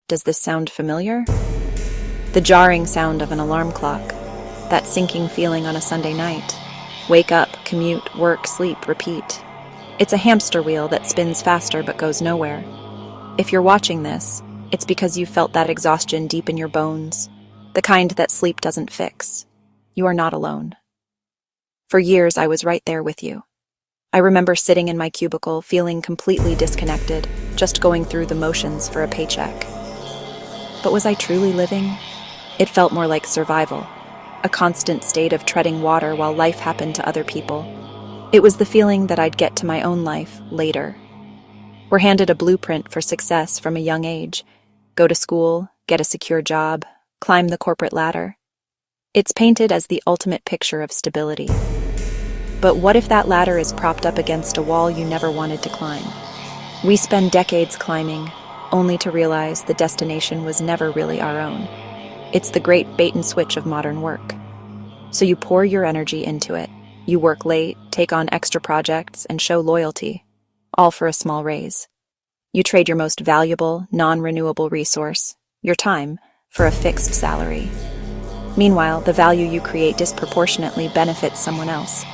Does this sound familiar? The jarring sound of an alarm clock, that sinking feeling on a Sunday night. Wake up, commute, work, sleep, repeat. It's a hamster wheel that spins faster but goes nowhere. If you're watching this, it's because you felt that exhaustion deep in your bones, the kind that sleep doesn't fix. You are not alone. For years, I was right there with you. I remember sitting in my cubicle, feeling completely disconnected, just going through the motions for a paycheck. But was I truly living? It felt more like survival, a constant state of treading water while life happened to other people. It was the feeling that I'd get to my own life later. We're handed a blueprint for success from a young age. Go to school, get a secure job, climb the corporate ladder. It's painted as the ultimate picture of stability. But what if that ladder is propped up against a wall you never wanted to climb? We spend decades climbing, only to realize the destination was never really our own. It's the great bait and switch of modern work. So you pour your energy into it. You work late, take on extra projects, and show loyalty, all for a small raise. You trade your most valuable, non-renewable resource, your time, for a fixed salary. Meanwhile, the value you create disproportionately benefits someone else.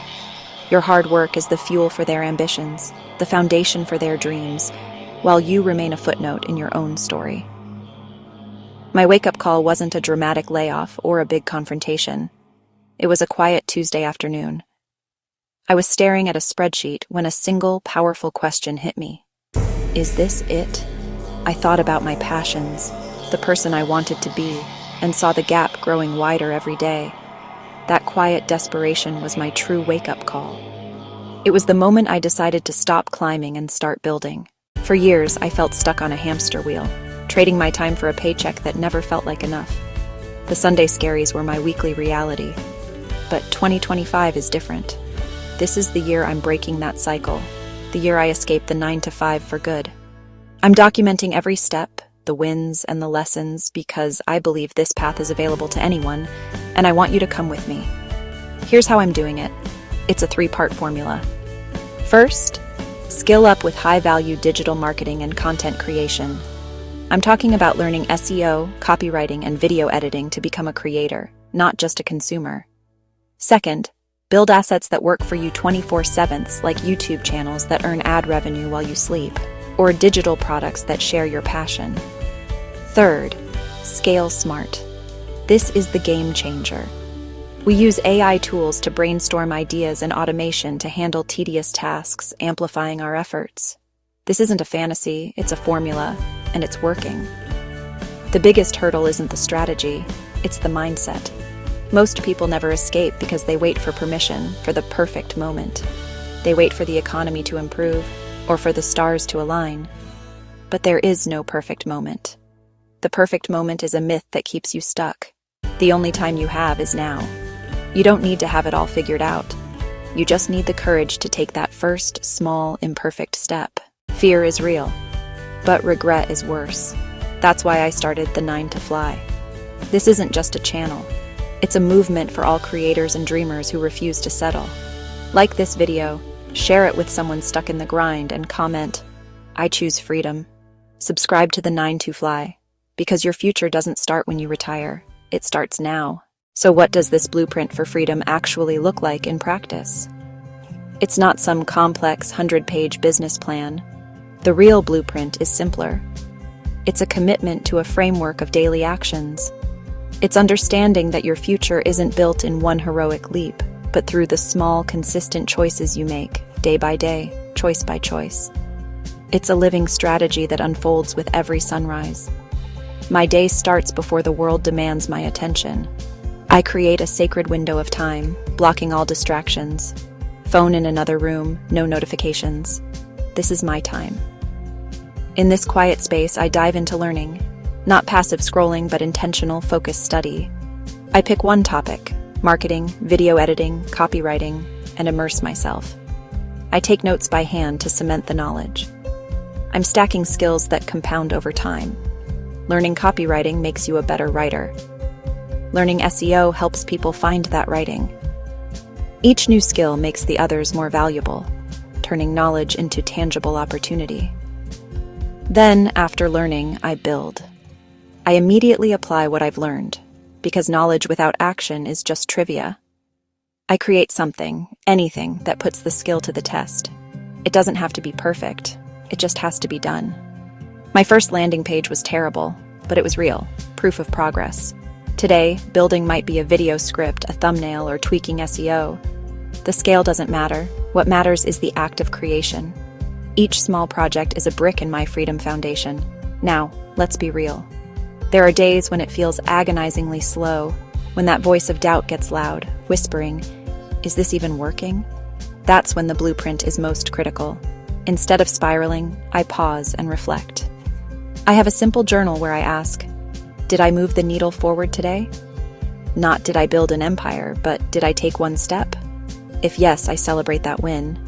Your hard work is the fuel for their ambitions, the foundation for their dreams, while you remain a footnote in your own story. My wake-up call wasn't a dramatic layoff or a big confrontation. It was a quiet Tuesday afternoon. I was staring at a spreadsheet when a single, powerful question hit me. Is this it? I thought about my passions, the person I wanted to be, and saw the gap growing wider every day. That quiet desperation was my true wake-up call. It was the moment I decided to stop climbing and start building. For years, I felt stuck on a hamster wheel, trading my time for a paycheck that never felt like enough. The Sunday scaries were my weekly reality. But 2025 is different. This is the year I'm breaking that cycle, the year I escape the 9-to-5 for good. I'm documenting every step, the wins and the lessons, because I believe this path is available to anyone, and I want you to come with me. Here's how I'm doing it. It's a 3-part formula. First, skill up with high-value digital marketing and content creation. I'm talking about learning SEO, copywriting, and video editing to become a creator, not just a consumer. Second, build assets that work for you 24/7, like YouTube channels that earn ad revenue while you sleep, or digital products that share your passion. Third, scale smart. This is the game changer. We use AI tools to brainstorm ideas and automation to handle tedious tasks, amplifying our efforts. This isn't a fantasy, it's a formula, and it's working. The biggest hurdle isn't the strategy, it's the mindset. Most people never escape because they wait for permission, for the perfect moment. They wait for the economy to improve, or for the stars to align. But there is no perfect moment. The perfect moment is a myth that keeps you stuck. The only time you have is now. You don't need to have it all figured out. You just need the courage to take that first, small, imperfect step. Fear is real, but regret is worse. That's why I started the 9-to-Fly. This isn't just a channel. It's a movement for all creators and dreamers who refuse to settle. Like this video, share it with someone stuck in the grind, and comment, "I choose freedom." Subscribe to the 9-to-Fly, because your future doesn't start when you retire. It starts now. So what does this blueprint for freedom actually look like in practice? It's not some complex 100-page business plan. The real blueprint is simpler. It's a commitment to a framework of daily actions. It's understanding that your future isn't built in one heroic leap, but through the small, consistent choices you make, day by day, choice by choice. It's a living strategy that unfolds with every sunrise. My day starts before the world demands my attention. I create a sacred window of time, blocking all distractions. Phone in another room, no notifications. This is my time. In this quiet space, I dive into learning. Not passive scrolling, but intentional, focused study. I pick one topic, marketing, video editing, copywriting, and immerse myself. I take notes by hand to cement the knowledge. I'm stacking skills that compound over time. Learning copywriting makes you a better writer. Learning SEO helps people find that writing. Each new skill makes the others more valuable, turning knowledge into tangible opportunity. Then, after learning, I build. I immediately apply what I've learned, because knowledge without action is just trivia. I create something, anything, that puts the skill to the test. It doesn't have to be perfect, it just has to be done. My first landing page was terrible, but it was real, proof of progress. Today, building might be a video script, a thumbnail, or tweaking SEO. The scale doesn't matter. What matters is the act of creation. Each small project is a brick in my freedom foundation. Now, let's be real. There are days when it feels agonizingly slow, when that voice of doubt gets loud, whispering, "Is this even working?" That's when the blueprint is most critical. Instead of spiraling, I pause and reflect. I have a simple journal where I ask, did I move the needle forward today? Not did I build an empire, but did I take one step? If yes, I celebrate that win.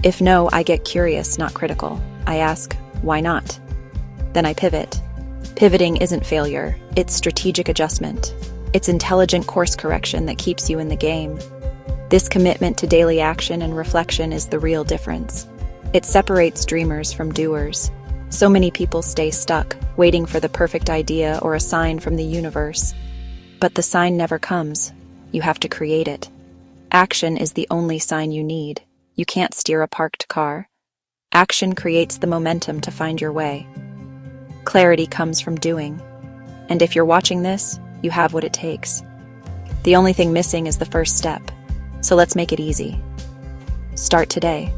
If no, I get curious, not critical. I ask, why not? Then I pivot. Pivoting isn't failure, it's strategic adjustment. It's intelligent course correction that keeps you in the game. This commitment to daily action and reflection is the real difference. It separates dreamers from doers. So many people stay stuck, waiting for the perfect idea or a sign from the universe. But the sign never comes. You have to create it. Action is the only sign you need. You can't steer a parked car. Action creates the momentum to find your way. Clarity comes from doing. And if you're watching this, you have what it takes. The only thing missing is the first step. So let's make it easy. Start today.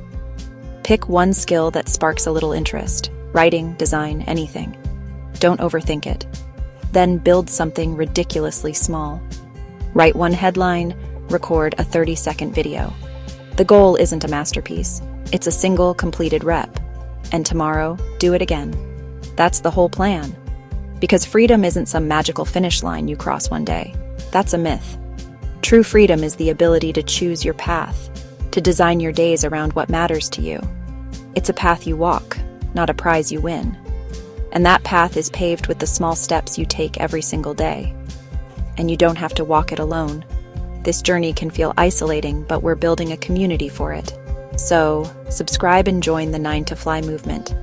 Pick one skill that sparks a little interest. Writing, design, anything. Don't overthink it. Then build something ridiculously small. Write one headline, record a 30-second video. The goal isn't a masterpiece. It's a single completed rep. And tomorrow, do it again. That's the whole plan. Because freedom isn't some magical finish line you cross one day. That's a myth. True freedom is the ability to choose your path, to design your days around what matters to you. It's a path you walk, not a prize you win. And that path is paved with the small steps you take every single day. And you don't have to walk it alone. This journey can feel isolating, but we're building a community for it. So, subscribe and join the 9 to Fly movement.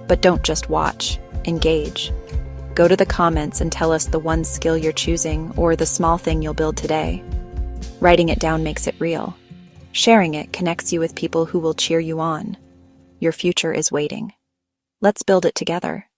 But don't just watch, engage. Go to the comments and tell us the one skill you're choosing or the small thing you'll build today. Writing it down makes it real. Sharing it connects you with people who will cheer you on. Your future is waiting. Let's build it together.